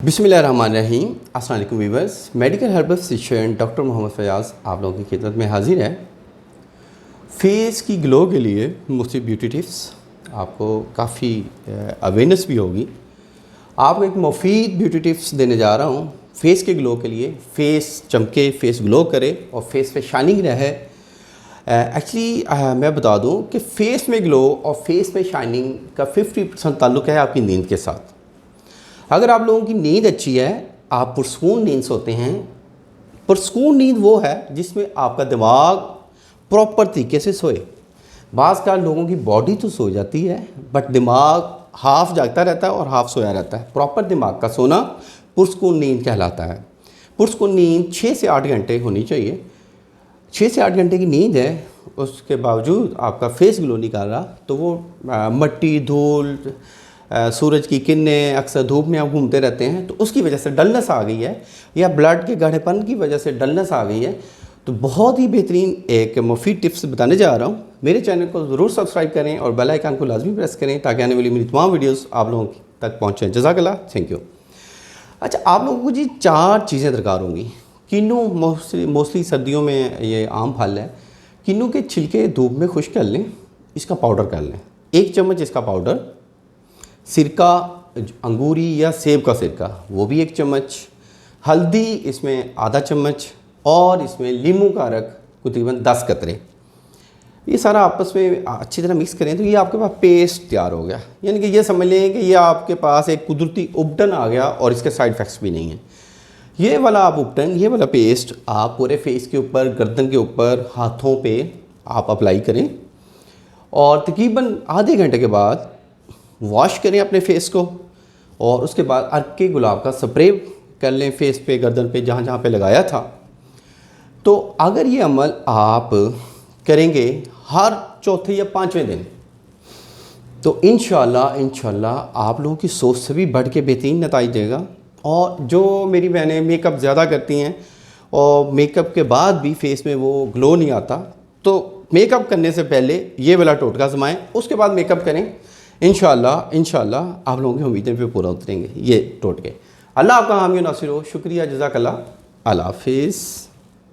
बिस्मिल्लाहिर्रहमानिर्रहीम। अस्सलाम वालेकुम viewers. Medical herbal physician doctor Mohammad Fayaz आप लोगों की खिदमत में हाजिर है। फेस की ग्लो के लिए मुख्तलिफ ब्यूटी टिप्स, आपको काफ़ी अवेयरनेस भी होगी। आपको एक मुफीद ब्यूटी टिप्स देने जा रहा हूँ फेस के ग्लो के लिए। फेस चमके, फेस ग्लो करे और फेस पे शाइनिंग रहे। एक्चुअली मैं बता दूँ कि फेस में ग्लो और फेस में शाइनिंग का 50% ताल्लुक़ है आपकी नींद के साथ। अगर आप लोगों की नींद अच्छी है, आप पुरसकून नींद सोते हैं। पुरसकून नींद वो है जिसमें आपका दिमाग प्रॉपर तरीके से सोए। बाज़ का लोगों की बॉडी तो सो जाती है बट दिमाग हाफ जागता रहता है और हाफ सोया रहता है। प्रॉपर दिमाग का सोना पुरसकून नींद कहलाता है। पुरसकून नींद 6 से 8 घंटे होनी चाहिए। 6 से 8 घंटे की नींद है, उसके बावजूद आपका फेस ग्लो निकाल रहा तो वो मट्टी, धूल, सूरज की किरणें, अक्सर धूप में आप घूमते रहते हैं तो उसकी वजह से डलनेस आ गई है, या ब्लड के गाढ़ेपन की वजह से डलनेस आ गई है। तो बहुत ही बेहतरीन एक मुफीद टिप्स बताने जा रहा हूँ। मेरे चैनल को ज़रूर सब्सक्राइब करें और बेल आइकन को लाजमी प्रेस करें ताकि आने वाली मेरी तमाम वीडियोस आप लोगों तक पहुँचें। जज़ाकल्लाह, थैंक यू। अच्छा, आप लोगों को जी 4 चीज़ें दरकार होंगी। किन्नू मोस्टली सर्दियों में ये आम फल है। किन्नू के छिलके धूप में खुश्क कर लें, इसका पाउडर कर लें। 1 चम्मच इसका पाउडर। सिरका, अंगूरी या सेब का सिरका, वो भी 1 चम्मच। हल्दी इसमें आधा चम्मच और इसमें नींबू का रख तकरीबन 10 कतरे। ये सारा आपस में अच्छी तरह मिक्स करें तो ये आपके पास पेस्ट तैयार हो गया। यानी कि ये समझ लें कि ये आपके पास एक कुदरती उपटन आ गया और इसके साइड इफ़ेक्ट्स भी नहीं हैं। ये वाला आप उपटन, ये वाला पेस्ट आप पूरे फेस के ऊपर, गर्दन के ऊपर, हाथों पे आप अप्लाई करें और तकरीबन आधे घंटे के बाद वॉश करें अपने फेस को। और उसके बाद अर्क के गुलाब का स्प्रे कर लें फेस पे, गर्दन पे, जहाँ जहाँ पे लगाया था। तो अगर ये अमल आप करेंगे हर चौथे या 5वें दिन तो इंशाल्लाह आप लोगों की सोच से भी बढ़ के बेहतरीन नतीजा देगा। और जो मेरी बहनें मेकअप ज़्यादा करती हैं और मेकअप के बाद भी फेस में वो ग्लो नहीं आता, तो मेकअप करने से पहले ये वाला टोटका आज़माएं, उसके बाद मेकअप करें। इंशाल्लाह आप लोगों की उम्मीदें पे पूरा उतरेंगे ये टोटके। अल्लाह आपका हामी नासिर हो। शुक्रिया, जज़ाकल्लाह, अल्लाह हाफ़िज़।